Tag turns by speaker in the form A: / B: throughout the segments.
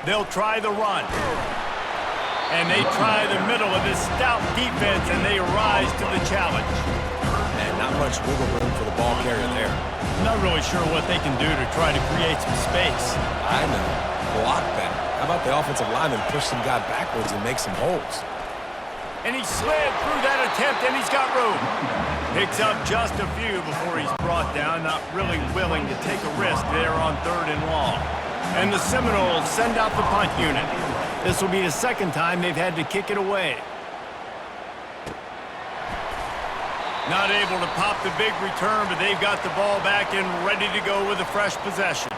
A: They'll try the run. And they try the middle of this stout defense, and they rise to the challenge.
B: Man, not much wiggle room for the ball carrier there.
A: Not really sure what they can do to try to create some space.
B: I know. Block better. How about the offensive lineman push some guy backwards and make some holes?
A: And he slid through that attempt, and he's got room. Picks up just a few before he's brought down, not really willing to take a risk there on 3rd and long. And the Seminoles send out the punt unit. This will be the second time they've had to kick it away. Not able to pop the big return, but they've got the ball back and ready to go with a fresh possession.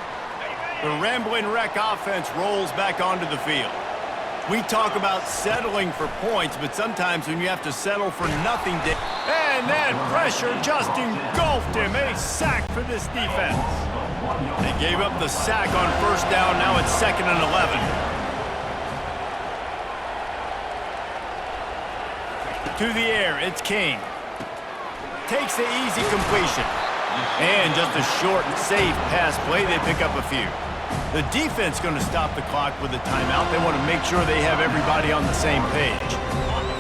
A: The Rambling Wreck offense rolls back onto the field. We talk about settling for points, but sometimes when you have to settle for nothing... And that pressure just engulfed him. A sack for this defense. They gave up the sack on 1st down. Now it's 2nd and 11. To the air, it's King. Takes the easy completion. And just a short, safe pass play, they pick up a few. The defense going to stop the clock with a timeout. They want to make sure they have everybody on the same page.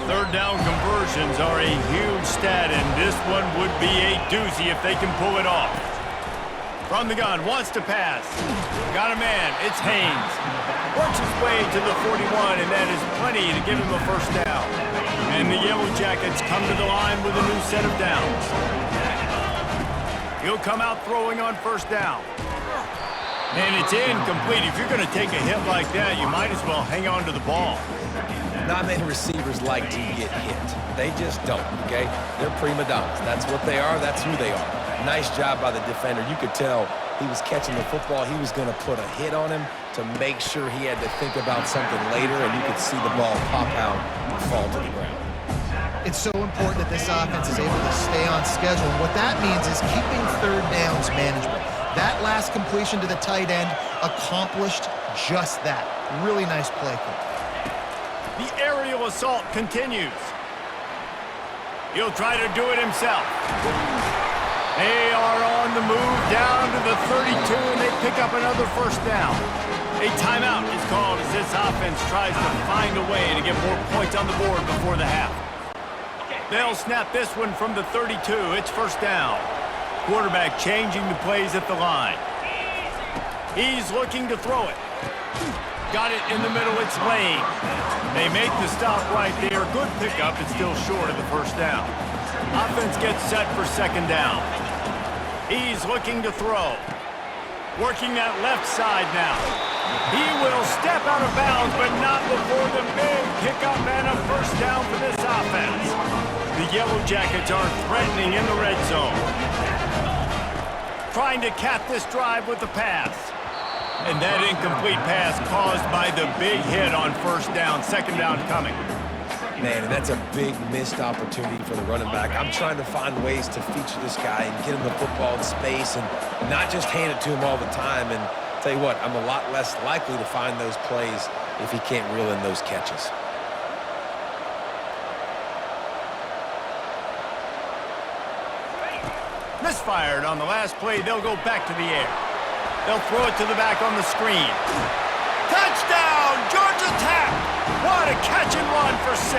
A: 3rd down conversions are a huge stat, and this one would be a doozy if they can pull it off. From the gun, wants to pass. Got a man, it's Haynes. Works his way to the 41, and that is plenty to give him a 1st down. And the Yellow Jackets come to the line with a new set of downs. He'll come out throwing on 1st down. And it's incomplete. If you're going to take a hit like that, you might as well hang on to the ball.
B: Not many receivers like to get hit. They just don't, okay? They're prima donnas. That's what they are. That's who they are. Nice job by the defender. You could tell he was catching the football. He was going to put a hit on him to make sure he had to think about something later, and you could see the ball pop out and fall to the ground.
C: It's so important that this offense is able to stay on schedule. And what that means is keeping 3rd downs manageable. That last completion to the tight end accomplished just that. Really nice play.
A: The aerial assault continues. He'll try to do it himself. They are on the move down to the 32, and they pick up another 1st down. A timeout is called as this offense tries to find a way to get more points on the board before the half. They'll snap this one from the 32. It's 1st down. Quarterback changing the plays at the line. He's looking to throw it. Got it in the middle. It's Lane. They make the stop right there. Good pickup. It's still short of the 1st down. Offense gets set for 2nd down. He's looking to throw. Working that left side now. He will step out of bounds, but not before the big pickup and a 1st down for this offense. The Yellow Jackets are threatening in the red zone. Trying to cap this drive with the pass. And that incomplete pass caused by the big hit on 1st down. 2nd down coming.
B: Man, and that's a big missed opportunity for the running back. I'm trying to find ways to feature this guy and get him the football in space and not just hand it to him all the time. And tell you what, I'm a lot less likely to find those plays if he can't reel in those catches.
A: Misfired on the last play. They'll go back to the air. They'll throw it to the back on the screen. Touchdown, Georgia Tech! What a catch and run for 6.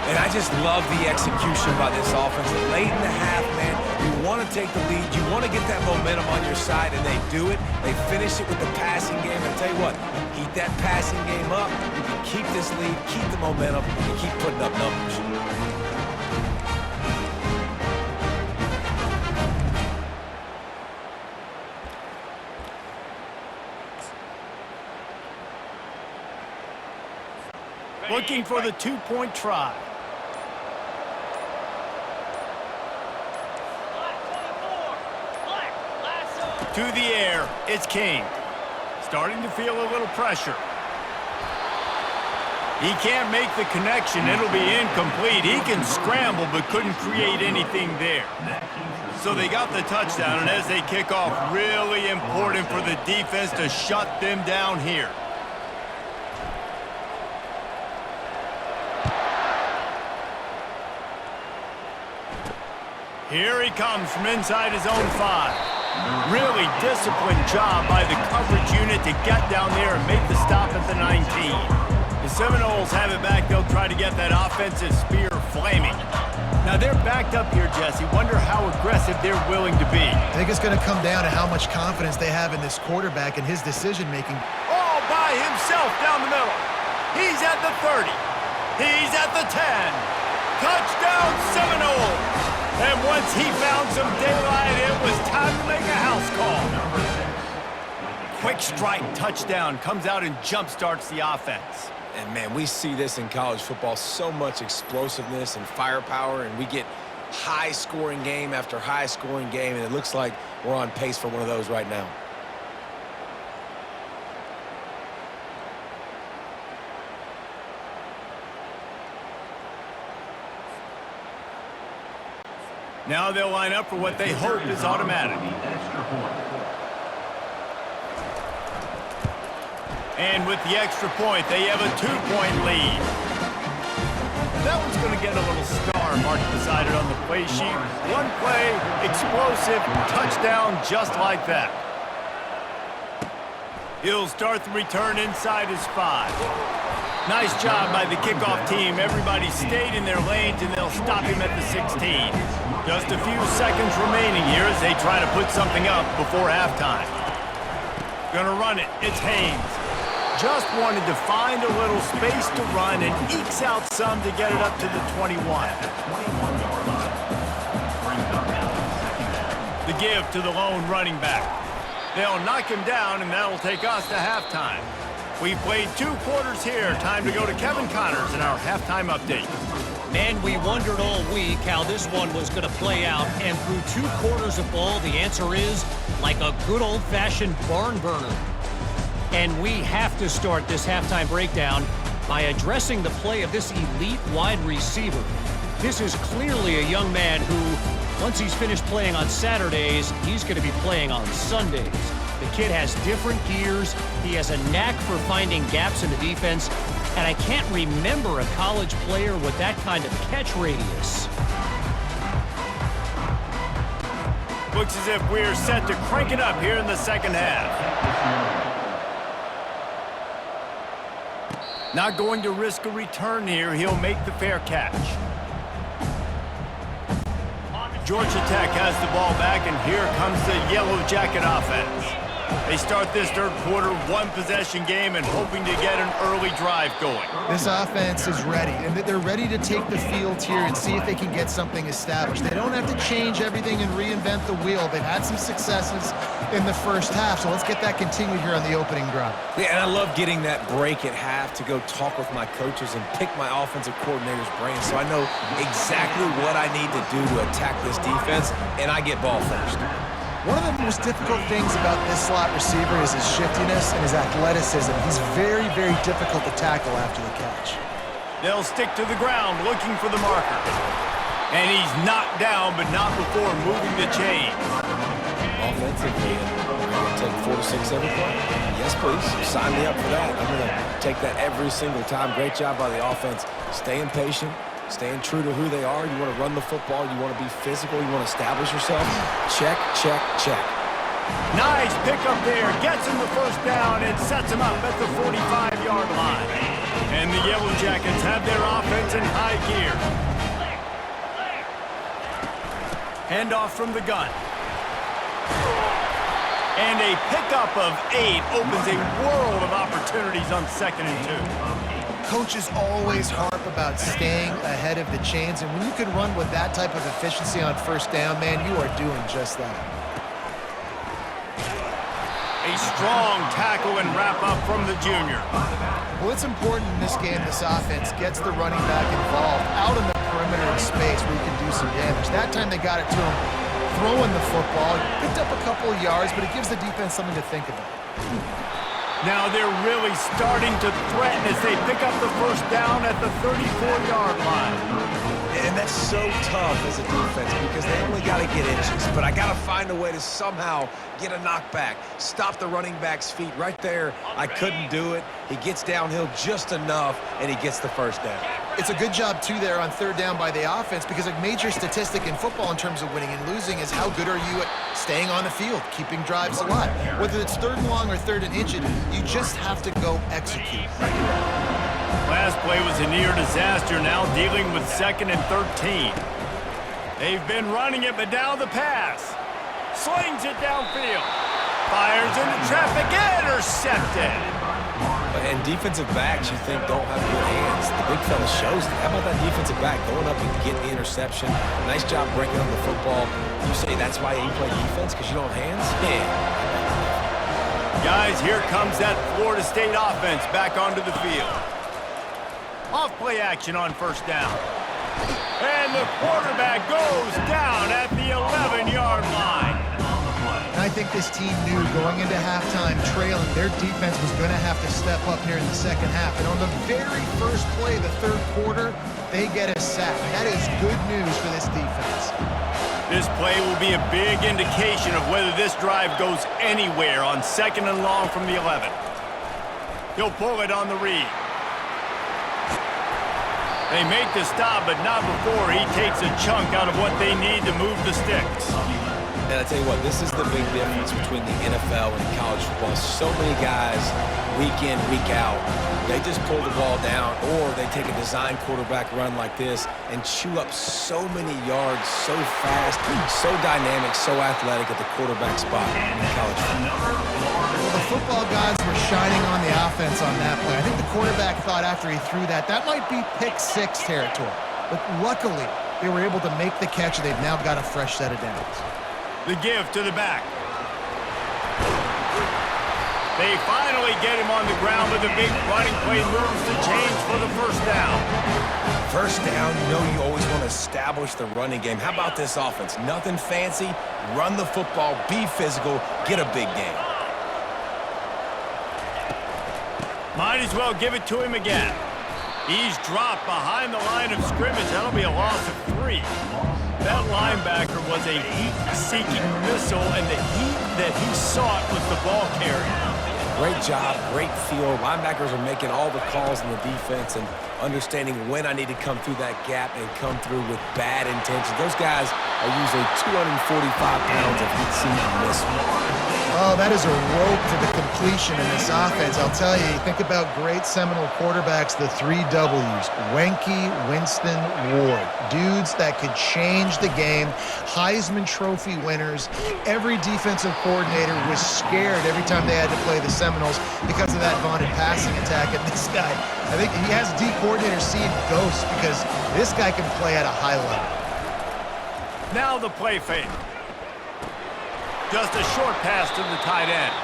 B: And I just love the execution by this offense. Late in the half, man, you want to take the lead. You want to get that momentum on your side, and they do it. They finish it with the passing game. And tell you what, keep that passing game up. You can keep this lead, keep the momentum, and keep putting up numbers.
A: Looking for the 2-point try. To the air, it's King. Starting to feel a little pressure. He can't make the connection. It'll be incomplete. He can scramble but couldn't create anything there. So they got the touchdown, and as they kick off, really important for the defense to shut them down here. Here he comes from inside his own 5. Really disciplined job by the coverage unit to get down there and make the stop at the 19. The Seminoles have it back. They'll try to get that offensive spear flaming. Now they're backed up here, Jesse. Wonder how aggressive they're willing to be.
C: I think it's going to come down to how much confidence they have in this quarterback and his decision-making.
A: All by himself down the middle. He's at the 30. He's at the 10. Touchdown Seminoles. And once he found some daylight, it was time to make a house call. Quick strike touchdown comes out and jump-starts the offense.
B: And, man, we see this in college football, so much explosiveness and firepower, and we get high-scoring game after high-scoring game, and it looks like we're on pace for one of those right now.
A: Now they'll line up for what they hope is automatic. And with the extra point, they have a 2-point lead. That one's going to get a little star marked beside it on the play sheet. One play, explosive, touchdown just like that. He'll start the return inside his 5. Nice job by the kickoff team. Everybody stayed in their lanes, and they'll stop him at the 16. Just a few seconds remaining here as they try to put something up before halftime. Gonna run it. It's Haynes. Just wanted to find a little space to run and ekes out some to get it up to the 21. The give to the lone running back. They'll knock him down, and that'll take us to halftime. We've played 2 quarters here. Time to go to Kevin Connors in our halftime update.
D: Man, we wondered all week how this one was going to play out, and through 2 quarters of ball, the answer is like a good old-fashioned barn burner. And we have to start this halftime breakdown by addressing the play of this elite wide receiver. This is clearly a young man who, once he's finished playing on Saturdays, he's going to be playing on Sundays. The kid has different gears. He has a knack for finding gaps in the defense. And I can't remember a college player with that kind of catch radius.
A: Looks as if we're set to crank it up here in the second half. Not going to risk a return here. He'll make the fair catch. Georgia Tech has the ball back, and here comes the Yellow Jacket offense. They start this third quarter, 1-possession game, and hoping to get an early drive going.
C: This offense is ready, and they're ready to take the field here and see if they can get something established. They don't have to change everything and reinvent the wheel. They've had some successes in the first half, so let's get that continued here on the opening drive.
B: Yeah, and I love getting that break at half to go talk with my coaches and pick my offensive coordinator's brain so I know exactly what I need to do to attack this defense, and I get ball first.
C: One of the most difficult things about this slot receiver is his shiftiness and his athleticism. He's very, very difficult to tackle after the catch.
A: They'll stick to the ground looking for the marker. And he's knocked down, but not before moving the chains.
B: Offensively, I'm going to take 4 to 6 every play. Yes, please. Sign me up for that. I'm going to take that every single time. Great job by the offense. Staying patient. Staying true to who they are. You want to run the football. You want to be physical. You want to establish yourself. Check, check, check.
A: Nice pickup there. Gets him the first down and sets him up at the 45-yard line. And the Yellow Jackets have their offense in high gear. Handoff from the gun. And a pickup of 8 opens a world of opportunities on 2nd and 2.
C: Coaches always harp about staying ahead of the chains, and when you can run with that type of efficiency on first down, man, you are doing just that.
A: A strong tackle and wrap up from the junior.
C: Well, it's important in this game this offense gets the running back involved out in the perimeter of space where you can do some damage. That time they got it to him throwing the football. Picked up a couple of yards, but it gives the defense something to think about.
A: Now they're really starting to threaten as they pick up the first down at the 34-yard line.
B: And that's so tough as a defense because they only got to get inches. But I got to find a way to somehow get a knockback, stop the running back's feet right there. I couldn't do it. He gets downhill just enough, and he gets the first down.
C: It's a good job, too, there on third down by the offense because a major statistic in football in terms of winning and losing is how good are you at staying on the field, keeping drives alive. Whether it's third and long or third and inches, you just have to go execute.
A: Last play was a near disaster, now dealing with 2nd and 13. They've been running it, but now the pass. Slings it downfield. Fires into traffic, intercepted.
B: And defensive backs, you think, don't have good hands. The big fella shows it. How about that defensive back going up and getting the interception? Nice job breaking on the football. You say that's why you play defense, because you don't have hands? Yeah.
A: Guys, here comes that Florida State offense back onto the field. Off-play action on first down. And the quarterback goes down at the 11-yard line.
C: I think this team knew going into halftime trailing, their defense was going to have to step up here in the second half. And on the very first play of the third quarter, they get a sack. That is good news for this defense.
A: This play will be a big indication of whether this drive goes anywhere on 2nd and long from the 11. He'll pull it on the read. They make the stop, but not before he takes a chunk out of what they need to move the sticks.
B: And I tell you what, this is the big difference between the NFL and college football. So many guys, week in, week out, they just pull the ball down, or they take a design quarterback run like this and chew up so many yards so fast, so dynamic, so athletic at the quarterback spot in college football.
C: Well, the football gods were shining on the offense on that play. I think the quarterback thought after he threw that might be pick 6 territory. But luckily, they were able to make the catch, and they've now got a fresh set of downs.
A: The give to the back. They finally get him on the ground with a big running play, moves the chains for the first down.
B: First down, you know you always want to establish the running game. How about this offense? Nothing fancy. Run the football, be physical, get a big gain.
A: Might as well give it to him again. He's dropped behind the line of scrimmage. That'll be a loss of 3. That linebacker was a heat-seeking missile, and the heat that he sought was the ball carrier.
B: Great job, great feel. Linebackers are making all the calls in the defense and understanding when I need to come through that gap and come through with bad intentions. Those guys are usually 245 pounds of heat-seeking missile.
C: Oh, that is a rope to the completion in this offense. I'll tell you, think about great Seminole quarterbacks, the 3 W's. Wenke, Winston, Ward. Dudes that could change the game. Heisman Trophy winners. Every defensive coordinator was scared every time they had to play the Seminoles because of that vaunted passing attack. And this guy, I think he has D coordinator seeing ghosts because this guy can play at a high level.
A: Now the play fake. Just a short pass to the tight end.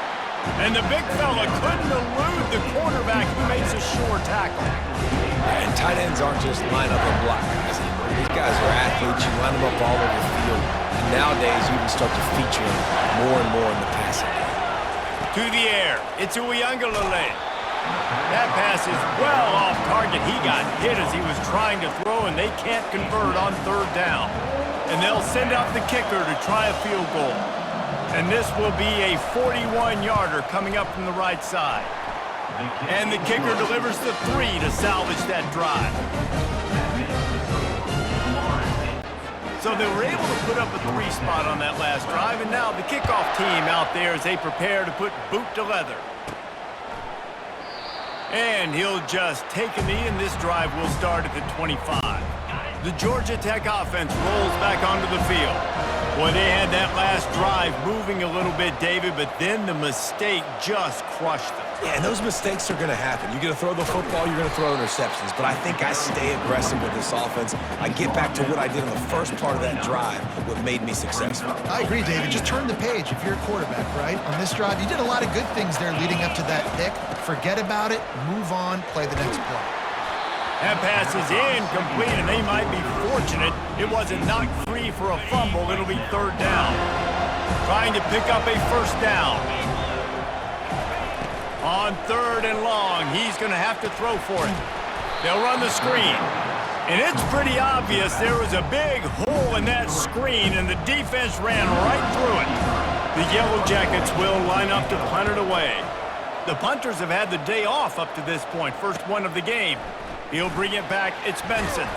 A: And the big fella couldn't elude the quarterback who makes a sure tackle.
B: And tight ends aren't just line up and block guys anymore. These guys are athletes. You line them up all over the field. And nowadays, you can start to feature them more and more in the passing game.
A: To the air. It's Uiagalelei. That pass is well off target. He got hit as he was trying to throw, and they can't convert on third down. And they'll send out the kicker to try a field goal. And this will be a 41-yarder coming up from the right side. And the kicker delivers the 3 to salvage that drive. So they were able to put up a 3 spot on that last drive, and now the kickoff team out there as they prepare to put boot to leather. And he'll just take a knee, and this drive will start at the 25. The Georgia Tech offense rolls back onto the field. Boy, they had that last drive moving a little bit, David, but then the mistake just crushed them.
B: Yeah, and those mistakes are going to happen. You're going to throw the football, you're going to throw interceptions. But I think I stay aggressive with this offense. I get back to what I did in the first part of that drive, what made me successful.
C: I agree, David. Just turn the page if you're a quarterback, right? On this drive, you did a lot of good things there leading up to that pick. Forget about it, move on, play the next play.
A: That pass is incomplete, and they might be fortunate it wasn't knocked free for a fumble. It'll be third down. Trying to pick up a first down. On third and long, he's going to have to throw for it. They'll run the screen. And it's pretty obvious there was a big hole in that screen, and the defense ran right through it. The Yellow Jackets will line up to punt it away. The punters have had the day off up to this point, first one of the game. He'll bring it back. It's Benson.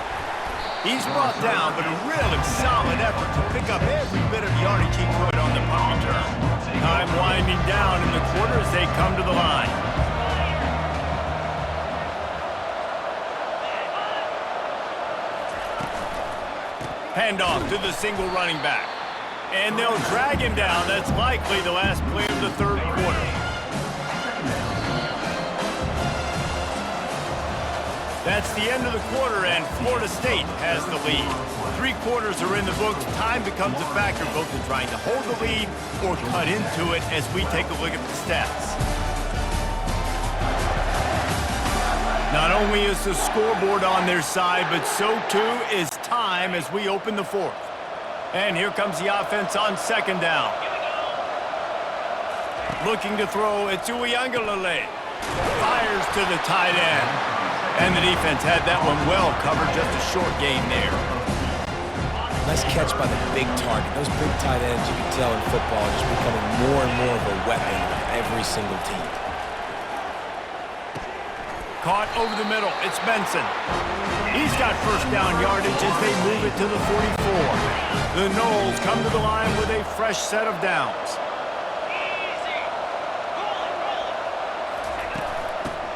A: He's brought down, but a really solid effort to pick up every bit of yardage he could on the punt return. Time winding down in the quarter as they come to the line. Handoff to the single running back. And they'll drag him down. That's likely the last play of the third quarter. That's the end of the quarter, and Florida State has the lead. 3 quarters are in the books. Time becomes a factor both in trying to hold the lead or cut into it as we take a look at the stats. Not only is the scoreboard on their side, but so too is time as we open the fourth. And here comes the offense on second down. Looking to throw, it's Uiagalelei. Fires to the tight end. And the defense had that one well covered, just a short gain there.
B: Nice catch by the big target. Those big tight ends, you can tell in football, are just becoming more and more of a weapon on every single team.
A: Caught over the middle, it's Benson. He's got first down yardage as they move it to the 44. The Noles come to the line with a fresh set of downs.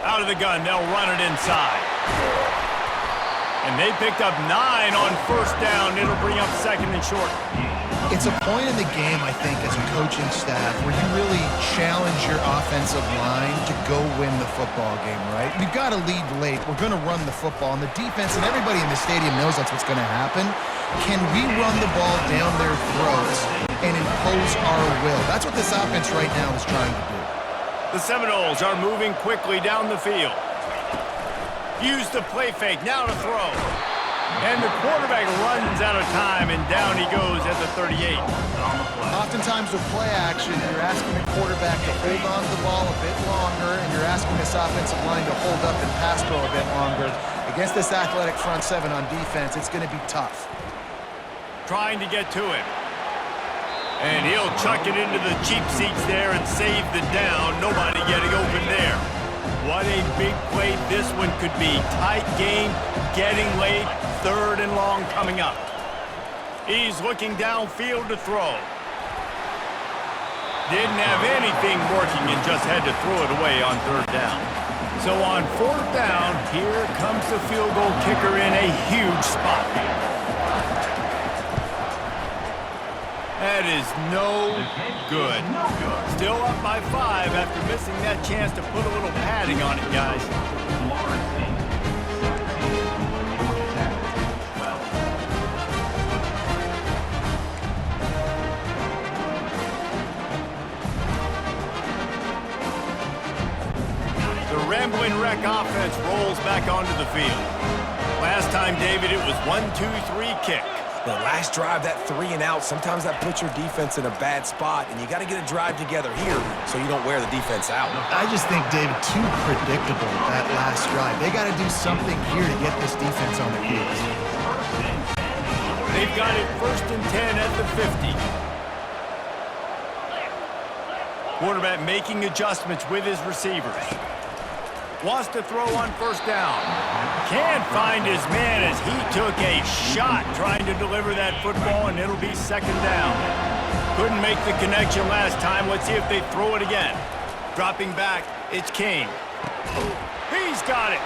A: Out of the gun, they'll run it inside. And they picked up 9 on first down. It'll bring up second and short.
C: It's a point in the game, I think, as a coaching staff where you really challenge your offensive line to go win the football game, right? We've got to lead late. We're going to run the football. And the defense and everybody in the stadium knows that's what's going to happen. Can we run the ball down their throats and impose our will? That's what this offense right now is trying to do.
A: The Seminoles are moving quickly down the field. Use the play fake, now to throw. And the quarterback runs out of time, and down he goes at the 38.
C: Oftentimes with play action, you're asking the quarterback to hold on to the ball a bit longer, and you're asking this offensive line to hold up and pass pro a bit longer. Against this athletic front seven on defense, it's going to be tough.
A: Trying to get to him. And he'll chuck it into the cheap seats there and save the down. Nobody getting open there. What a big play this one could be. Tight game, getting late, third and long coming up. He's looking downfield to throw. Didn't have anything working and just had to throw it away on third down. So on fourth down, here comes the field goal kicker in a huge spot. That is no good. Still up by 5 after missing that chance to put a little padding on it, guys. The Ramblin' Wreck offense rolls back onto the field. Last time, David, it was 1-2-3 kick.
B: The last drive, that 3 and out, sometimes that puts your defense in a bad spot, and you got to get a drive together here so you don't wear the defense out.
C: I just think, David, too predictable that last drive. They got to do something here to get this defense on their heels.
A: They've got it first and 10 at the 50. Quarterback making adjustments with his receivers. Wants to throw on first down. Can't find his man as he took a shot trying to deliver that football, and it'll be second down. Couldn't make the connection last time. Let's see if they throw it again. Dropping back, it's King. He's got it.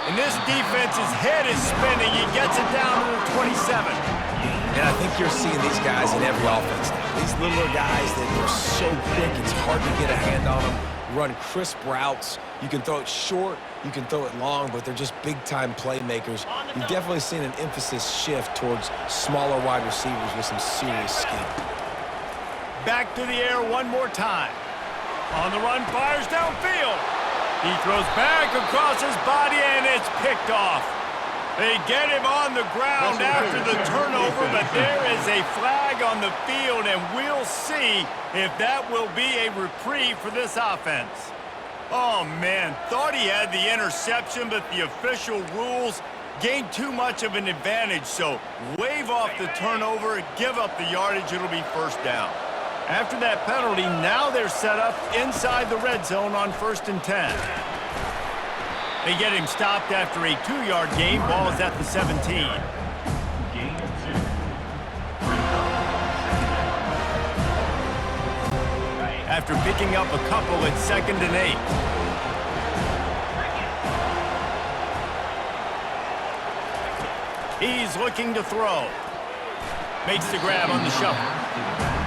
A: And this defense's head is spinning. He gets it down to the 27.
B: And I think you're seeing these guys in every offense now. These littler guys that are so quick, it's hard to get a hand on them. Run crisp routes. You can throw it short, you can throw it long, but they're just big-time playmakers. You've definitely seen an emphasis shift towards smaller wide receivers with some serious skill.
A: Back to the air one more time. On the run, fires downfield. He throws back across his body, and it's picked off. They get him on the ground after the turnover, but there is a flag on the field, and we'll see if that will be a reprieve for this offense. Oh, man, thought he had the interception, but the official rules gained too much of an advantage, so wave off the turnover, give up the yardage, it'll be first down. After that penalty, now they're set up inside the red zone on first and 10. They get him stopped after a 2-yard gain. Ball is at the 17. After picking up a couple, it's 2nd and 8. He's looking to throw. Makes the grab on the shuffle.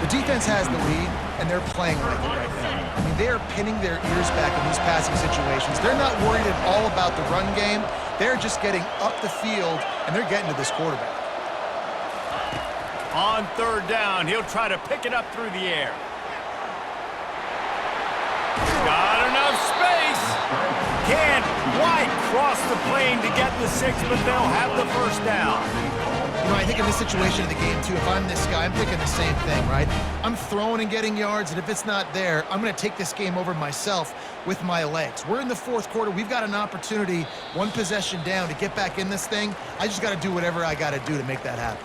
C: The defense has the lead, and they're playing like it right now. I mean, they are pinning their ears back in these passing situations. They're not worried at all about the run game. They're just getting up the field, and they're getting to this quarterback.
A: On 3rd down, he'll try to pick it up through the air. Got enough space. Can't quite cross the plane to get the 6, but they'll have the 1st down.
C: You know, I think in this situation of the game, too, if I'm this guy, I'm thinking the same thing, right? I'm throwing and getting yards, and if it's not there, I'm going to take this game over myself with my legs. We're in the 4th quarter. We've got an opportunity, 1 possession down, to get back in this thing. I just got to do whatever I got to do to make that happen.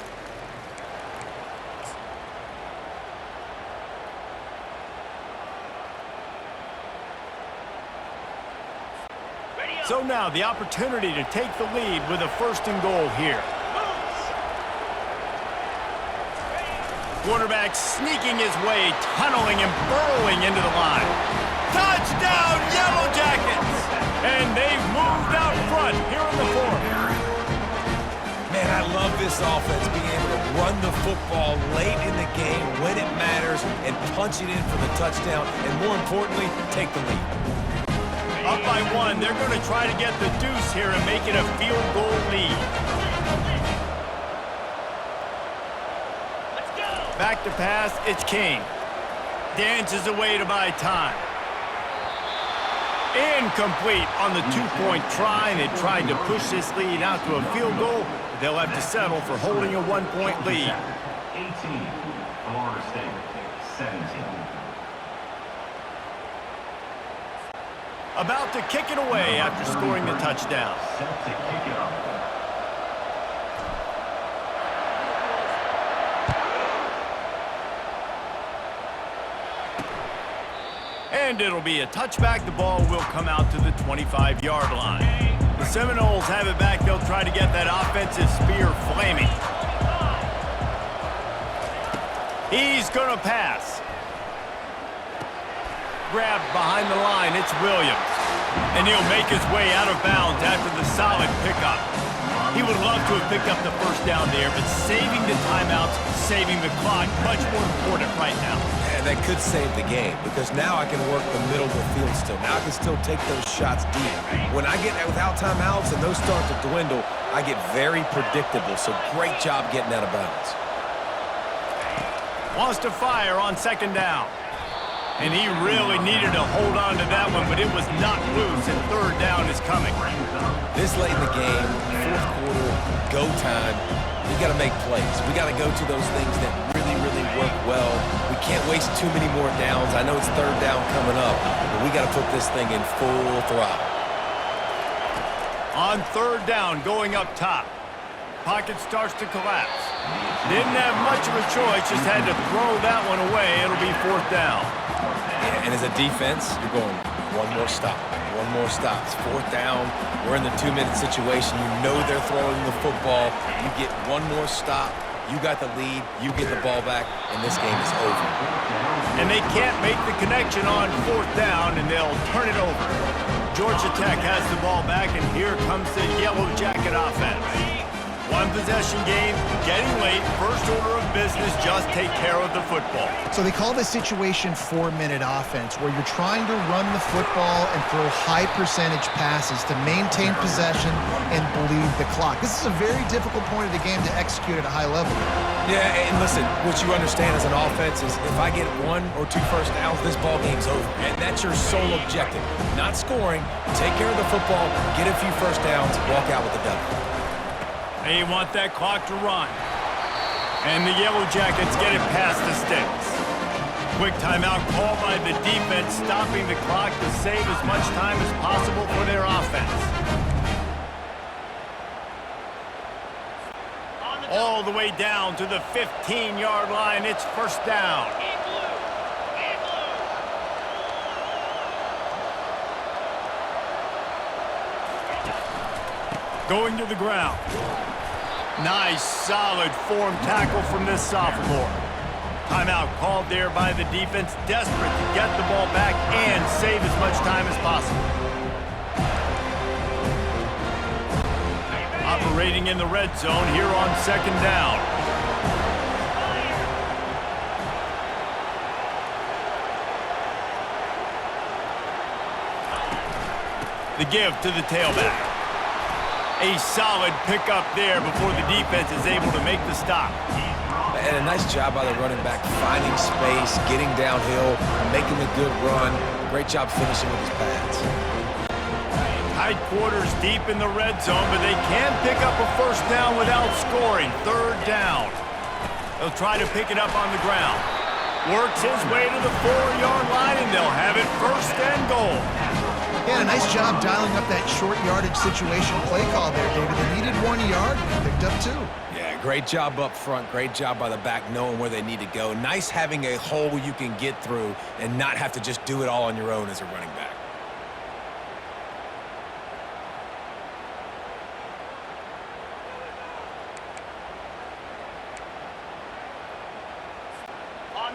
A: So now the opportunity to take the lead with a 1st and goal here. Quarterback sneaking his way, tunneling and burrowing into the line. Touchdown, Yellow Jackets! And they've moved out front here in the 4th.
B: Man, I love this offense, being able to run the football late in the game when it matters and punch it in for the touchdown, and more importantly, take the lead.
A: Up by 1, they're going to try to get the deuce here and make it a field goal lead. Back to pass, it's King. Dances away to buy time. Incomplete on the 2-point try. They tried to push this lead out to a field goal, but they'll have to settle for holding a 1-point lead.
E: 18, Florida State, 17.
A: About to kick it away after scoring the touchdown.
E: Set to kick it off.
A: And it'll be a touchback. The ball will come out to the 25-yard line. The Seminoles have it back. They'll try to get that offensive spear flaming. He's going to pass. Grabbed behind the line, it's Williams. And he'll make his way out of bounds after the solid pickup. He would love to have picked up the 1st down there, but saving the timeouts, saving the clock, much more important right now.
B: And that could save the game, because now I can work the middle of the field still. Now I can still take those shots deep. When I get without timeouts and those start to dwindle, I get very predictable. So great job getting out of bounds.
A: Wants to fire on 2nd down. And he really needed to hold on to that one, but it was not loose, and 3rd down is coming.
B: This late in the game, 4th quarter, go time, we got to make plays. We got to go to those things that really, really work well. We can't waste too many more downs. I know it's 3rd down coming up, but we got to put this thing in full throttle.
A: On 3rd down, going up top. Pocket starts to collapse. Didn't have much of a choice, just had to throw that one away. It'll be 4th down.
B: Yeah, and as a defense, you're going 1 more stop. 1 more stop. It's 4th down. We're in the 2-minute situation. You know they're throwing the football. You get 1 more stop. You got the lead. You get the ball back, and this game is over.
A: And they can't make the connection on 4th down, and they'll turn it over. Georgia Tech has the ball back, and here comes the Yellow Jacket offense. 1 possession game, getting late, 1st order of business, just take care of the football.
C: So they call this situation 4-minute offense, where you're trying to run the football and throw high percentage passes to maintain possession and bleed the clock. This is a very difficult point of the game to execute at a high level.
B: Yeah, and listen, what you understand as an offense is if I get 1 or 2 first downs, this ball game's over. And that's your sole objective. Not scoring, take care of the football, get a few first downs, walk out with the W.
A: They want that clock to run. And the Yellow Jackets get it past the sticks. Quick timeout call by the defense, stopping the clock to save as much time as possible for their offense. All the way down to the 15-yard line. It's 1st down. Going to the ground. Nice, solid form tackle from this sophomore. Timeout called there by the defense, desperate to get the ball back and save as much time as possible. Operating in the red zone here on second down. The give to the tailback. A solid pickup there before the defense is able to make the stop.
B: And a nice job by the running back, finding space, getting downhill, making a good run. Great job finishing with his pads.
A: Tight quarters deep in the red zone, but they can pick up a first down without scoring. Third down. They'll try to pick it up on the ground. Works his way to the 4-yard line, and they'll have it first and goal.
C: Yeah, a nice job dialing up that short yardage situation play call there, David. They needed 1 yard, they picked up 2.
B: Yeah, great job up front. Great job by the back knowing where they need to go. Nice having a hole you can get through and not have to just do it all on your own as a running back.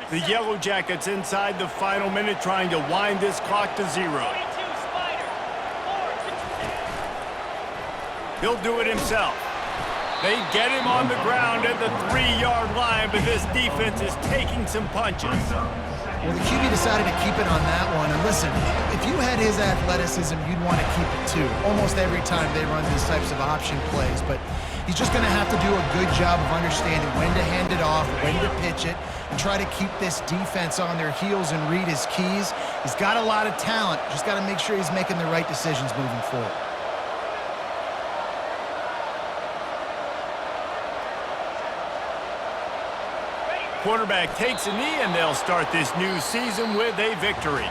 A: The Yellow Jackets inside the final minute trying to wind this clock to 0. He'll do it himself. They get him on the ground at the 3-yard line, but this defense is taking some punches.
C: Well, the QB decided to keep it on that one. And listen, if you had his athleticism, you'd want to keep it too. Almost every time they run these types of option plays. But he's just going to have to do a good job of understanding when to hand it off, when to pitch it, and try to keep this defense on their heels and read his keys. He's got a lot of talent. Just got to make sure he's making the right decisions moving forward.
A: Quarterback takes a knee, and they'll start this new season with a victory.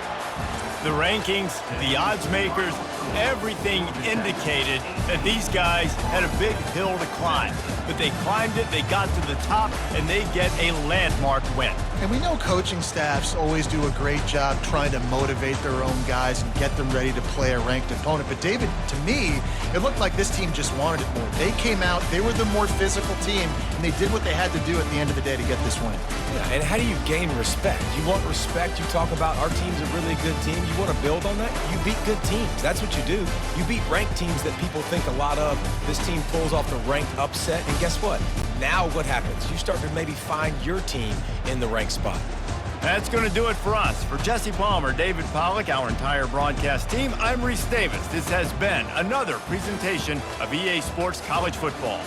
A: The rankings, the odds makers, everything indicated that these guys had a big hill to climb. But they climbed it, they got to the top, and they get a landmark win.
C: And we know coaching staffs always do a great job trying to motivate their own guys and get them ready to play a ranked opponent. But David, to me, it looked like this team just wanted it more. They came out, they were the more physical team, and they did what they had to do at the end of the day to get this win.
B: Yeah, and how do you gain respect? You want respect, you talk about our team's a really good team. You want to build on that? You beat good teams. That's what you do. You beat ranked teams that people think a lot of. This team pulls off the ranked upset, and guess what? Now what happens? You start to maybe find your team in the ranked spot.
A: That's going to do it for us. For Jesse Palmer, David Pollack, our entire broadcast team, I'm Reese Davis. This has been another presentation of EA Sports College Football.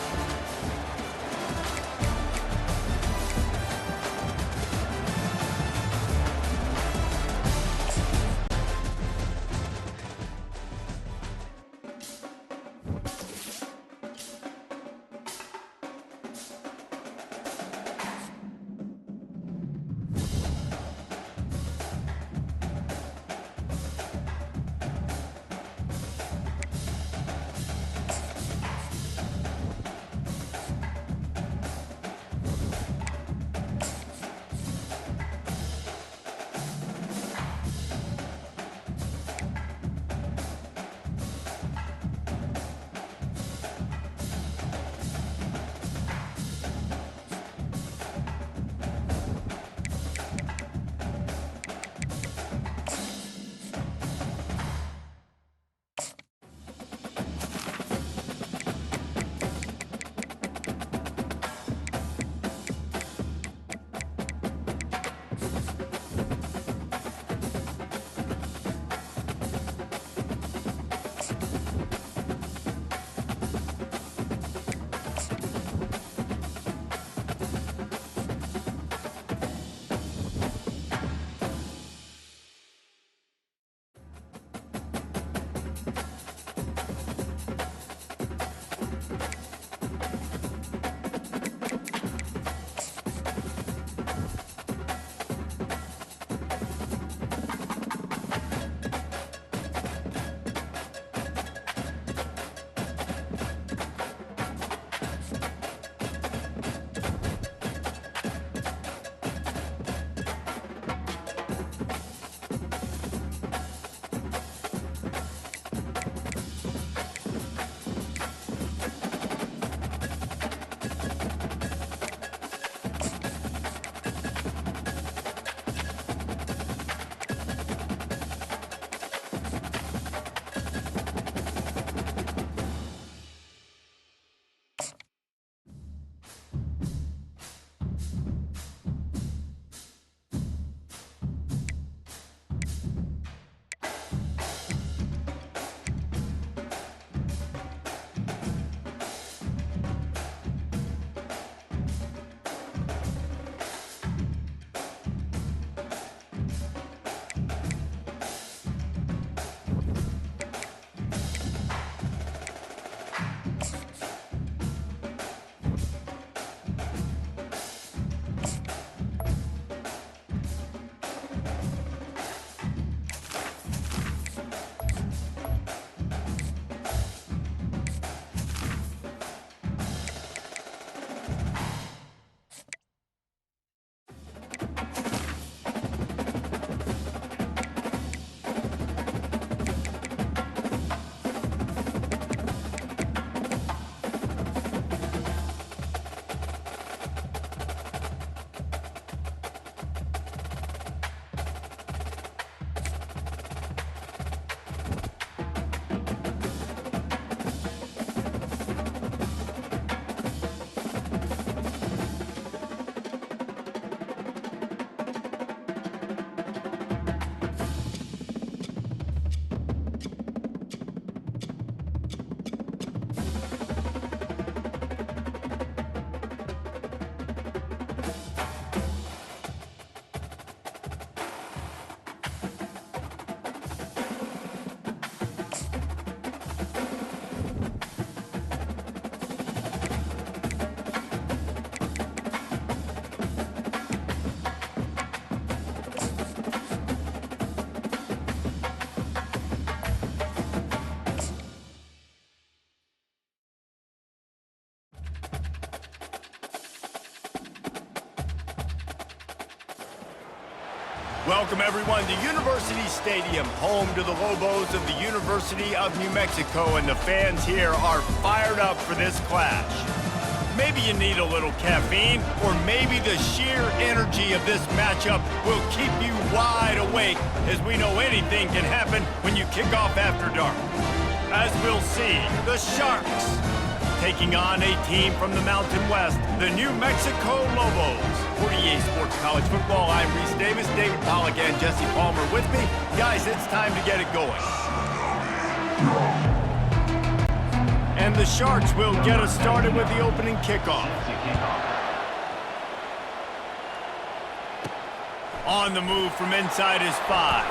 A: Welcome, everyone, to University Stadium, home to the Lobos of the University of New Mexico, and the fans here are fired up for this clash. Maybe you need a little caffeine, or maybe the sheer energy of this matchup will keep you wide awake, as we know anything can happen when you kick off after dark. As we'll see, the Sharks taking on a team from the Mountain West, the New Mexico Lobos. For EA Sports College Football, I'm Reese Davis, David Pollack, and Jesse Palmer with me. Guys, it's time to get it going. And the Sharks will get us started with the opening kickoff. On the move from inside his 5.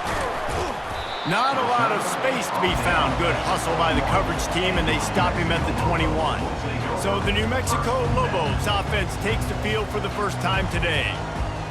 A: Not a lot of space to be found. Good hustle by the coverage team, and they stop him at the 21. So the New Mexico Lobos offense takes the field for the first time today.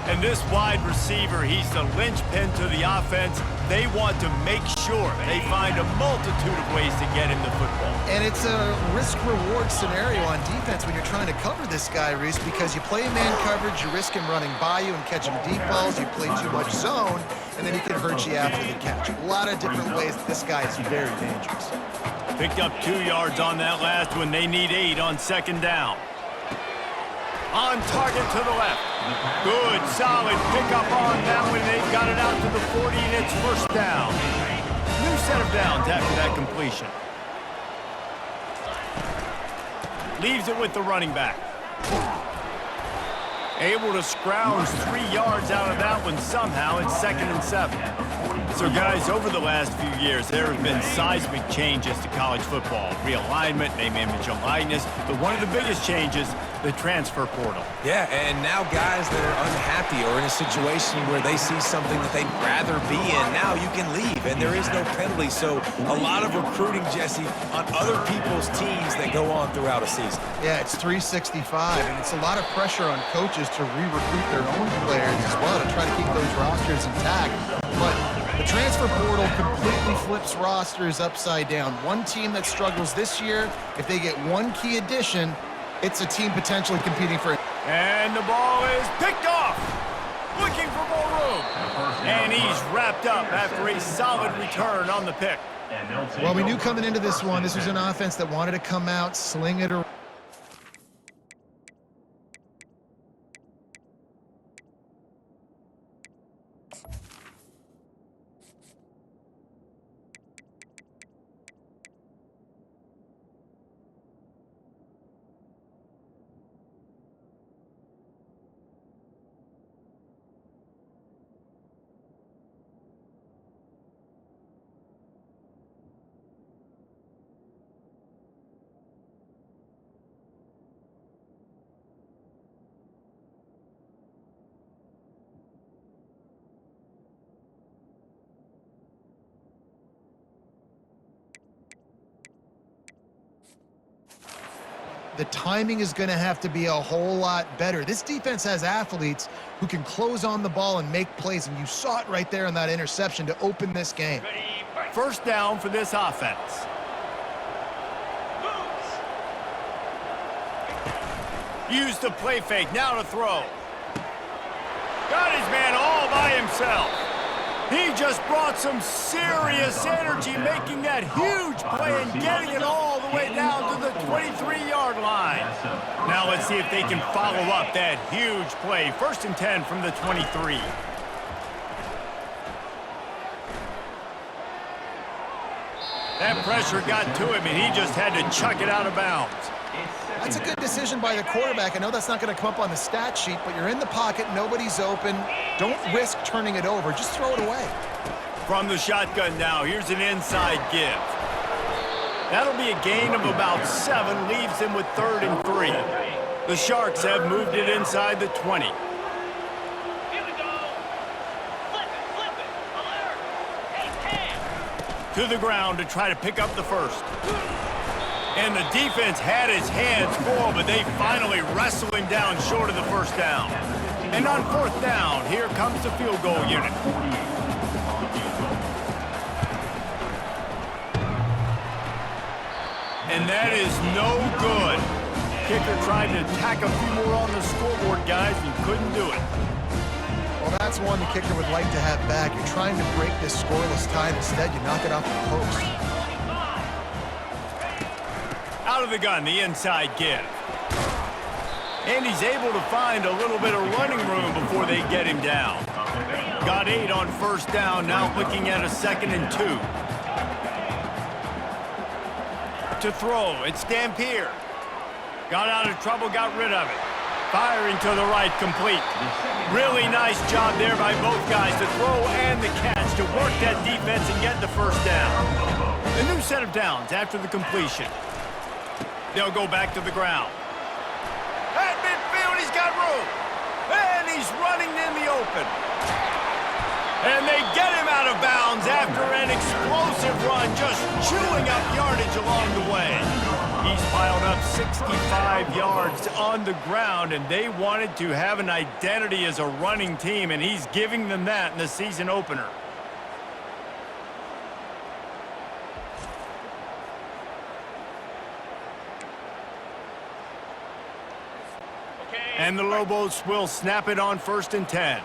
A: And this wide receiver, he's the linchpin to the offense. They want to make sure they find a multitude of ways to get him the football.
C: And it's a risk-reward scenario on defense when you're trying to cover this guy, Reese, because you play man coverage, you risk him running by you and catching deep balls, you play too much zone, and then he can hurt you after the catch. A lot of different ways. This guy is very dangerous.
A: Picked up 2 yards on that last one. They need 8 on second down. On target to the left. Good, solid pickup on that one. They've got it out to the 40, and it's first down. New set of downs after that completion. Leaves it with the running back. Able to scrounge 3 yards out of that one somehow. It's 2nd and 7. So, guys, over the last few years, there have been seismic changes to college football. Realignment, name, image, and likeness. But one of the biggest changes, the transfer portal.
B: Yeah, and now guys that are unhappy or in a situation where they see something that they'd rather be in, now you can leave, and there is no penalty. So a lot of recruiting, Jesse, on other people's teams that go on throughout a season.
C: Yeah, it's 365, and it's a lot of pressure on coaches to re-recruit their own players as well to try to keep those rosters intact. But the transfer portal completely flips rosters upside down. One team that struggles this year, if they get one key addition, it's a team potentially competing for it.
A: And the ball is picked off. Looking for more room. And he's wrapped up after a solid return on the pick.
C: Well, we knew coming into this one, this was an offense that wanted to come out, sling it around. The timing is going to have to be a whole lot better. This defense has athletes who can close on the ball and make plays, and you saw it right there in that interception to open this game.
A: First down for this offense. Use the play fake, now to throw. Got his man all by himself. He just brought some serious energy, making that huge play and getting it all the way down to the 23-yard line. Now let's see if they can follow up that huge play. 1st and 10 from the 23. That pressure got to him, and he just had to chuck it out of bounds.
C: That's a good decision by the quarterback. I know that's not going to come up on the stat sheet, but you're in the pocket, nobody's open. Don't risk turning it over. Just throw it away.
A: From the shotgun now, here's an inside give. That'll be a gain of about 7, leaves him with 3rd and 3. The Sharks have moved it inside the 20.
F: Here we go. Flip it. Alert. Hey,
A: To the ground to try to pick up the first. And the defense had his hands full, but they finally wrestle him down short of the first down. And on 4th down, here comes the field goal unit. And that is no good. Kicker tried to tack a few more on the scoreboard, guys, and couldn't do it.
C: Well, That's one the kicker would like to have back. You're trying to break this scoreless tie, and instead you knock it off the post.
A: Out of the gun, the inside give. And he's able to find a little bit of running room before they get him down. Got 8 on first down, now looking at a 2nd and 2. To throw, it's Dampier. Got out of trouble, got rid of it. Firing to the right, complete. Really nice job there by both guys, the throw and the catch, to work that defense and get the first down. A new set of downs after the completion. They'll go back to the ground. At midfield, he's got room. And he's running in the open. And they get him out of bounds after an explosive run, just chewing up yardage along the way. He's piled up 65 yards on the ground, and they wanted to have an identity as a running team, and he's giving them that in the season opener. And the Lobos will snap it on 1st and 10.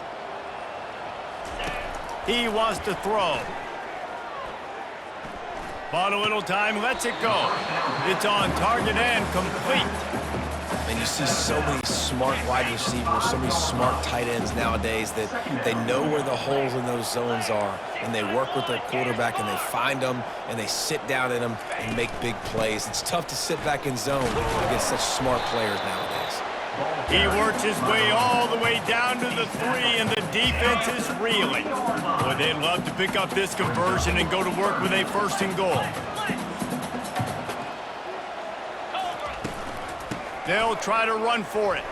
A: He wants to throw. Bought a little time, lets it go. It's on target and complete.
B: And you see so many smart wide receivers, so many smart tight ends nowadays that they know where the holes in those zones are, and they work with their quarterback, and they find them, and they sit down in them and make big plays. It's tough to sit back in zone against such smart players nowadays.
A: He works his way all the way down to the 3, and the defense is reeling. Boy, they'd love to pick up this conversion and go to work with a 1st and goal. They'll try to run for it.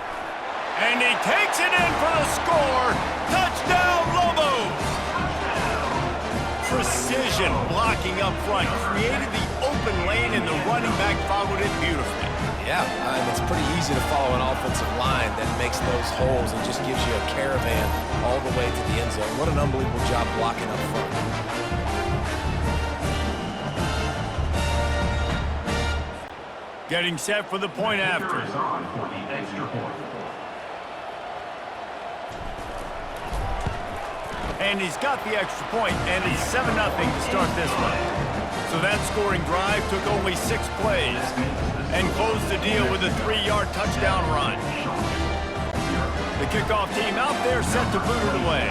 A: And he takes it in for the score. Touchdown, Lobos! Precision blocking up front created the open lane, and the running back followed it beautifully.
B: Yeah, it's pretty easy to follow an offensive line that makes those holes and just gives you a caravan all the way to the end zone. What an unbelievable job blocking up front.
A: Getting set for the point after. And he's got the extra point, and it's 7-0 to start this one. So that scoring drive took only 6 plays and closed the deal with a 3-yard touchdown run. The kickoff team out there set to boot it away.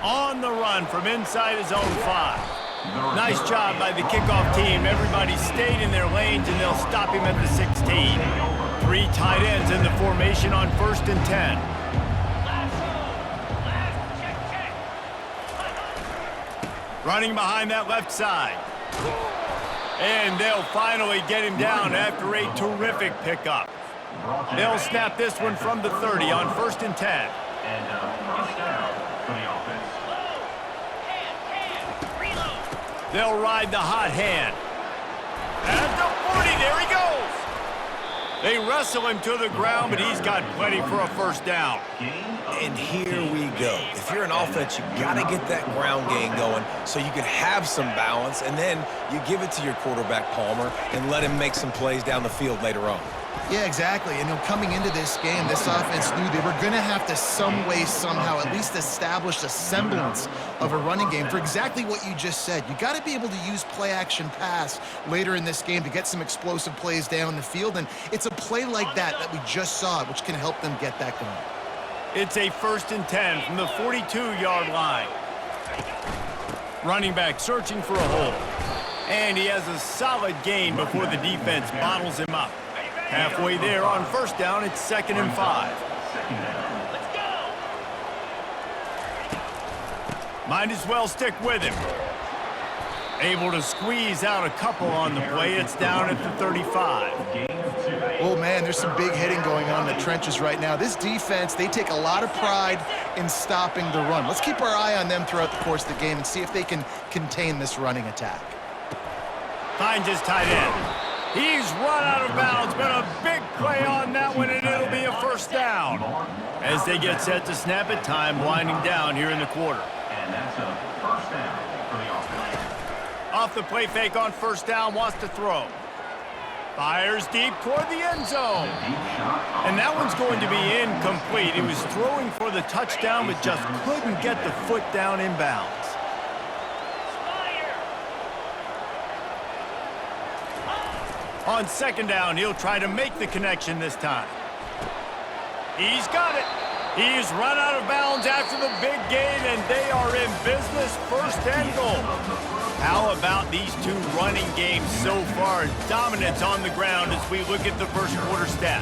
A: On the run from inside his own 5. Nice job by the kickoff team. Everybody stayed in their lanes, and they'll stop him at the 16. 3 tight ends in the formation on 1st and 10. Running behind that left side. And they'll finally get him down after a terrific pickup. They'll snap this one from the 30 on 1st and 10.
E: And first down for the offense.
A: They'll ride the hot hand. At the 40, there he goes. They wrestle him to the ground, but he's got plenty for a 1st down.
B: And here we go. If you're an offense, you got to get that ground game going so you can have some balance, and then you give it to your quarterback, Palmer, and let him make some plays down the field later on.
C: Yeah, exactly. And coming into this game, this offense knew they were going to have to some way, somehow, at least establish a semblance of a running game for exactly what you just said. You got to be able to use play-action pass later in this game to get some explosive plays down the field, and it's a play like that we just saw, which can help them get that going.
A: It's a 1st and 10 from the 42-yard line. Running back searching for a hole. And he has a solid gain before the defense bottles him up. Halfway there on 1st down, it's 2nd and 5. Might as well stick with him. Able to squeeze out a couple on the play. It's down at the 35.
C: Oh, man, there's some big hitting going on in the trenches right now. This defense, they take a lot of pride in stopping the run. Let's keep our eye on them throughout the course of the game and see if they can contain this running attack.
A: Finds his tight end. He's run out of bounds, but a big play on that one, and it'll be a 1st down. As they get set to snap it, time winding down here in the quarter.
E: And that's a 1st down for the offense.
A: Off the play fake on 1st down, wants to throw. Fires deep toward the end zone.
E: Deep shot.
A: And that one's going to be incomplete. He was throwing for the touchdown, but just couldn't get the foot down inbounds. On second down, he'll try to make the connection this time. He's got it. He's run out of bounds after the big gain, and they are in business, first and goal. How about these two running games so far? Dominance on the ground as we look at the first quarter stats.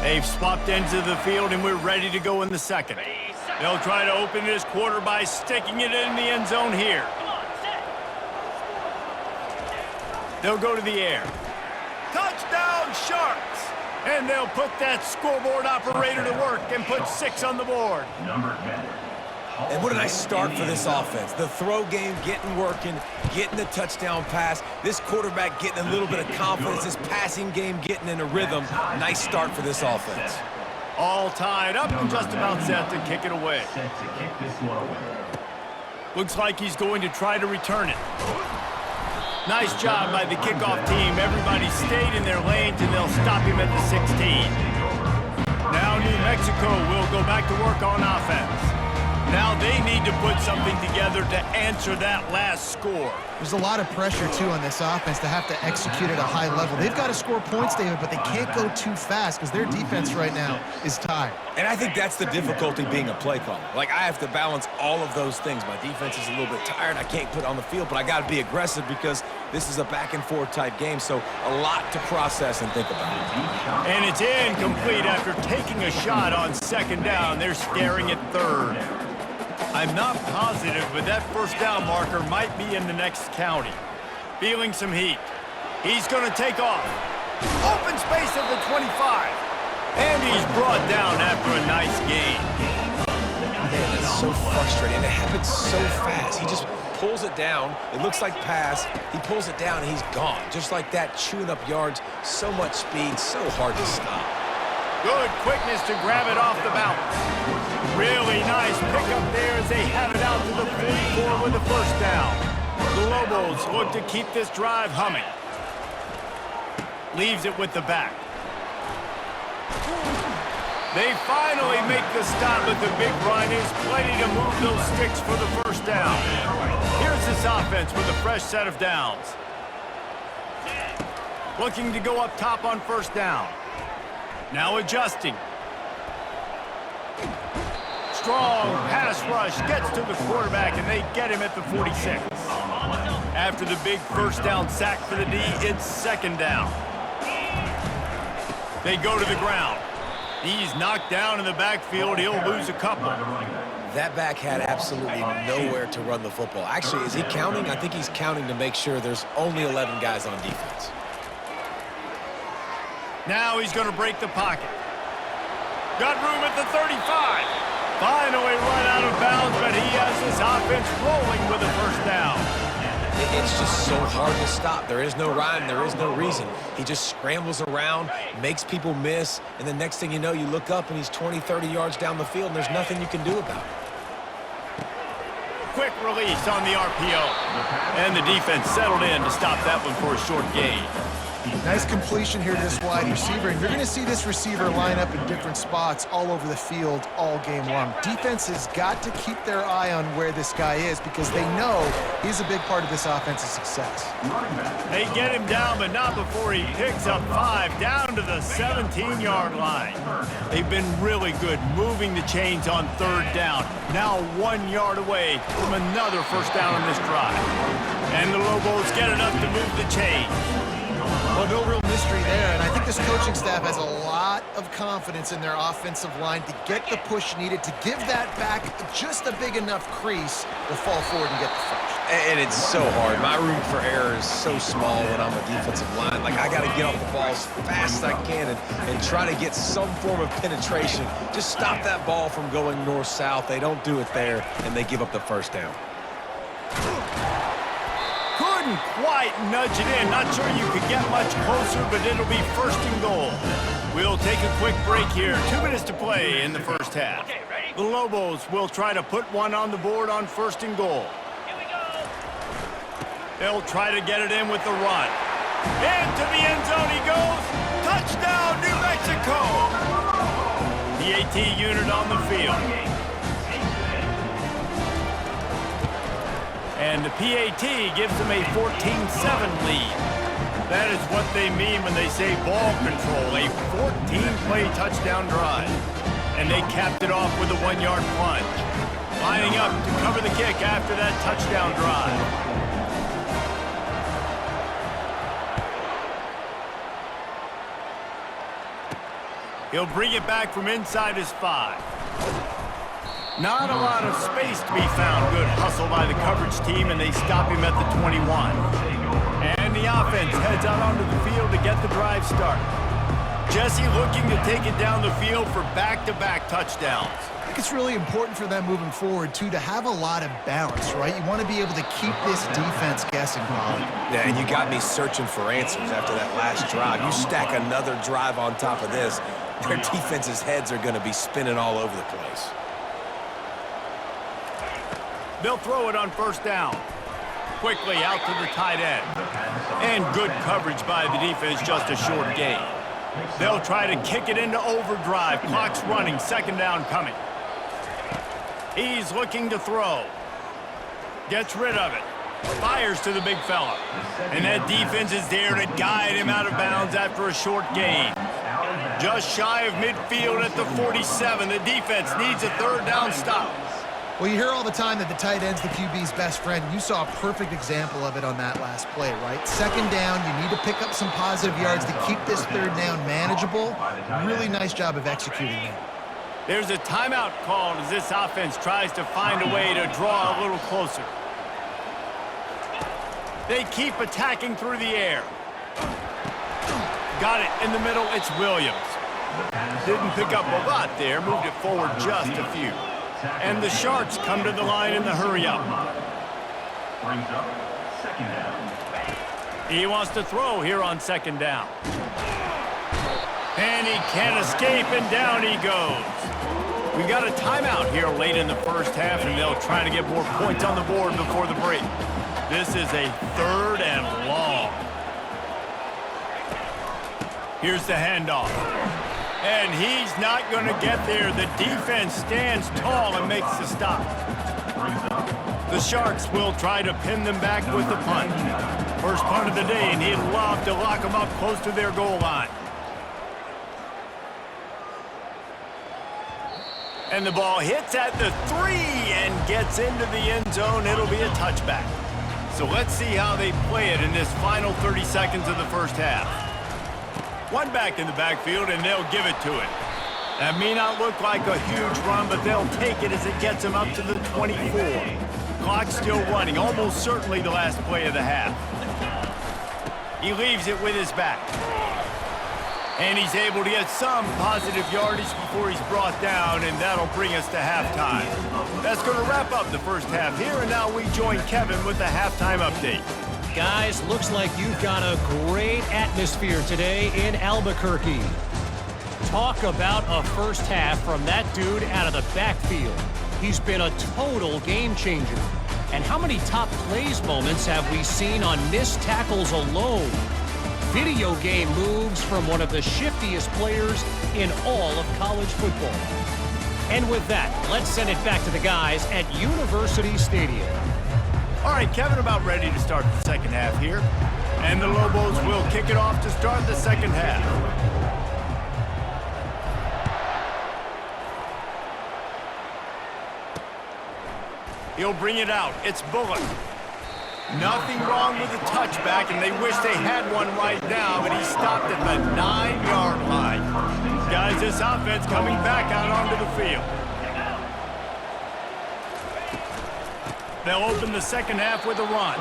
A: They've swapped ends of the field, and we're ready to go in the second. They'll try to open this quarter by sticking it in the end zone here. They'll go to the air. Touchdown, Sharks! And they'll put that scoreboard operator to work and put 6 on the board.
E: Number 10.
B: And what a nice start for this offense. The throw game getting working, getting the touchdown pass. This quarterback getting a little bit of confidence. This passing game getting in a rhythm. Nice start for this offense.
A: All tied up and just about set to kick it away.
E: Set to kick this one away.
A: Looks like he's going to try to return it. Nice job by the kickoff team. Everybody stayed in their lanes, and they'll stop him at the 16. Now New Mexico will go back to work on offense. Now they need to put something together to answer that last score.
C: There's a lot of pressure, too, on this offense to have to execute at a high level. They've got to score points, David, but they can't go too fast because their defense right now is tired.
B: And I think that's the difficulty being a play caller. Like, I have to balance all of those things. My defense is a little bit tired. I can't put it on the field, but I got to be aggressive because this is a back-and-forth type game, so a lot to process and think about.
A: And it's incomplete after taking a shot on second down. They're staring at third. I'm not positive, but that first down marker might be in the next county. Feeling some heat. He's going to take off. Open space at the 25. And he's brought down after a nice gain.
B: Man, that's so frustrating. It happens so fast. He just pulls it down. It looks like pass. He pulls it down, and he's gone. Just like that, chewing up yards. So much speed, so hard to stop.
A: Good quickness to grab it off the bounce. Really nice pickup there as they have it out to the 44 with the first down. The Lobos look to keep this drive humming. Leaves it with the back. They finally make the stop, but the big run is plenty to move those sticks for the first down. Here's this offense with a fresh set of downs. Looking to go up top on first down. Now adjusting. Strong pass rush gets to the quarterback, and they get him at the 46. After the big first down sack for the D, it's second down. They go to the ground. He's knocked down in the backfield. He'll lose a couple.
B: That back had absolutely nowhere to run the football. Actually, is he counting? I think he's counting to make sure there's only 11 guys on defense.
A: Now he's going to break the pocket. Got room at the 35. Finally run out of bounds, but he has this offense rolling with a first down.
B: It's just so hard to stop. There is no rhyme. There is no reason. He just scrambles around, makes people miss, and the next thing you know, you look up and he's 20, 30 yards down the field, and there's nothing you can do about it.
A: Quick release on the RPO. And the defense settled in to stop that one for a short gain.
C: Nice completion here to this wide receiver, and you're going to see this receiver line up in different spots all over the field all game long. Defense has got to keep their eye on where this guy is because they know he's a big part of this offense's success.
A: They get him down, but not before he picks up 5 down to the 17-yard line. They've been really good moving the chains on third down. Now 1 yard away from another first down on this drive. And the Lobos get enough to move the chains.
C: Well, no real mystery there, and I think this coaching staff has a lot of confidence in their offensive line to get the push needed to give that back just a big enough crease to fall forward and get the first.
B: And it's so hard. My room for error is so small when I'm a defensive line. Like, I got to get off the ball as fast as I can and try to get some form of penetration. Just stop that ball from going north-south. They don't do it there, and they give up the first down.
A: Couldn't quite nudge it in. Not sure you could get much closer, but it'll be first and goal. We'll take a quick break here. 2 minutes to play in the first half.
F: Okay, ready?
A: The Lobos will try to put one on the board on first and goal.
F: Here we go.
A: They'll try to get it in with the run. Into the end zone he goes. Touchdown, New Mexico! The AT unit on the field. And the PAT gives them a 14-7 lead. That is what they mean when they say ball control, a 14-play touchdown drive. And they capped it off with a 1-yard plunge. Lining up to cover the kick after that touchdown drive. He'll bring it back from inside his 5. Not a lot of space to be found. Good hustle by the coverage team, and they stop him at the 21. And the offense heads out onto the field to get the drive started. Jesse looking to take it down the field for back-to-back touchdowns.
C: I think it's really important for them moving forward, too, to have a lot of balance, right? You want to be able to keep this defense guessing, Bob.
B: Yeah, and you got me searching for answers after that last drive. You stack another drive on top of this, their defense's heads are going to be spinning all over the place.
A: They'll throw it on first down. Quickly out to the tight end. And good coverage by the defense, just a short gain. They'll try to kick it into overdrive. Clock's running, second down coming. He's looking to throw. Gets rid of it. Fires to the big fella. And that defense is there to guide him out of bounds after a short gain. Just shy of midfield at the 47. The defense needs a third down stop.
C: Well, you hear all the time that the tight end's the QB's best friend. You saw a perfect example of it on that last play, right? Second down, you need to pick up some positive yards to keep this third down manageable. Really nice job of executing there.
A: There's a timeout called as this offense tries to find a way to draw a little closer. They keep attacking through the air. Got it in the middle, it's Williams. Didn't pick up a lot there, moved it forward just a few. And the Sharks come to the line in the hurry-up.
E: Brings up second down.
A: He wants to throw here on second down. And he can't escape, and down he goes. We've got a timeout here late in the first half, and they'll try to get more points on the board before the break. This is a third and long. Here's the handoff. And he's not going to get there. The defense stands tall and makes the stop. The Sharks will try to pin them back with the punt. First punt of the day, and he'd love to lock them up close to their goal line. And the ball hits at the 3 and gets into the end zone. It'll be a touchback. So let's see how they play it in this final 30 seconds of the first half. One back in the backfield, and they'll give it to it. That may not look like a huge run, but they'll take it as it gets them up to the 24. Clock's still running, almost certainly the last play of the half. He leaves it with his back. And he's able to get some positive yardage before he's brought down, and that'll bring us to halftime. That's going to wrap up the first half here, and now we join Kevin with the halftime update.
D: Guys, looks like you've got a great atmosphere today in Albuquerque. Talk about a first half from that dude out of the backfield. He's been a total game changer. And how many top plays moments have we seen on missed tackles alone? Video game moves from one of the shiftiest players in all of college football. And with that, let's send it back to the guys at University Stadium.
A: All right, Kevin, about ready to start the second half here. And the Lobos will kick it off to start the second half. He'll bring it out. It's Bullock. Nothing wrong with the touchback, and they wish they had one right now, but he stopped at the 9-yard line. Guys, this offense coming back out onto the field. They'll open the second half with a run.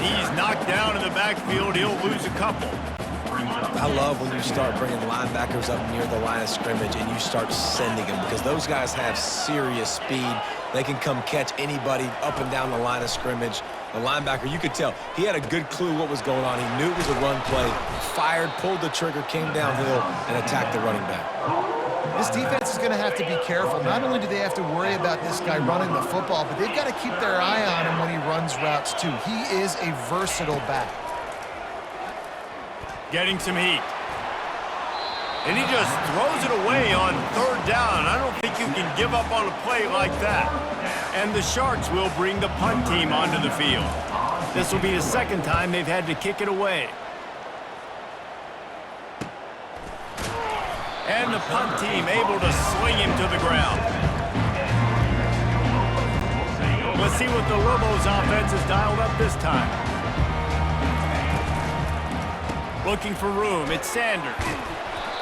A: He's knocked down in the backfield. He'll lose a couple.
B: I love when you start bringing linebackers up near the line of scrimmage and you start sending them, because those guys have serious speed. They can come catch anybody up and down the line of scrimmage. The linebacker, you could tell, he had a good clue what was going on. He knew it was a run play, fired, pulled the trigger, came downhill, and attacked the running back.
C: This defense is going to have to be careful. Not only do they have to worry about this guy running the football, but they've got to keep their eye on him when he runs routes too. He is a versatile back.
A: Getting some heat. And he just throws it away on third down. I don't think you can give up on a play like that. And the Sharks will bring the punt team onto the field. This will be the second time they've had to kick it away. And the punt team able to sling him to the ground. Let's see what the Lobos offense has dialed up this time. Looking for room, it's Sanders.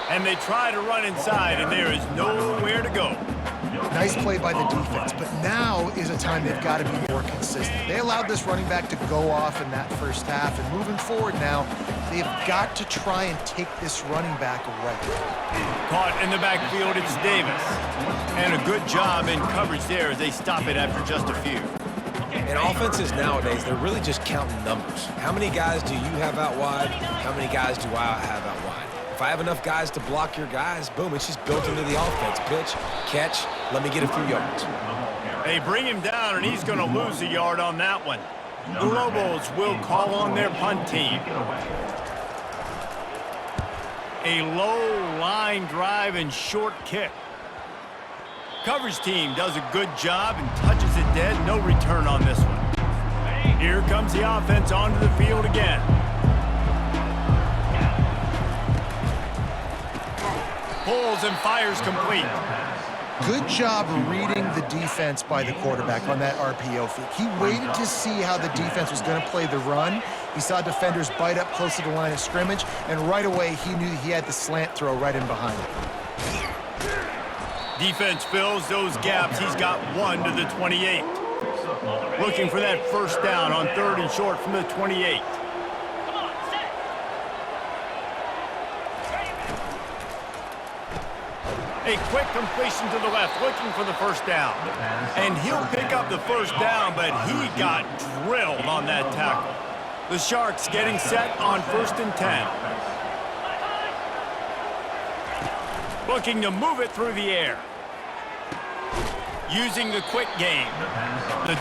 A: And they try to run inside, and there is nowhere to go.
C: Nice play by the defense, but now is a time they've got to be more consistent. They allowed this running back to go off in that first half, and moving forward now, they've got to try and take this running back away.
A: Caught in the backfield, it's Davis. And a good job in coverage there as they stop it after just a few.
B: And offenses nowadays, they're really just counting numbers. How many guys do you have out wide? How many guys do I have out wide? If I have enough guys to block your guys, boom, it's just built into the offense. Pitch, catch, let me get a few yards.
A: They bring him down, and he's going to lose a yard on that one. The Lobos will call on their punt team. A low line drive and short kick. Coverage team does a good job and touches it dead. No return on this one. Here comes the offense onto the field again. Pulls and fires complete.
C: Good job reading the defense by the quarterback on that RPO feed. He waited to see how the defense was going to play the run. He saw defenders bite up close to the line of scrimmage, and right away he knew he had the slant throw right in behind him.
A: Defense fills those gaps. He's got 1 to the 28. Looking for that first down on 3rd and short from the 28.
F: Come on, set.
A: A quick completion to the left, looking for the first down. And he'll pick up the first down, but he got drilled on that tackle. The Sharks getting set on 1st and 10. Looking to move it through the air. Using the quick game. The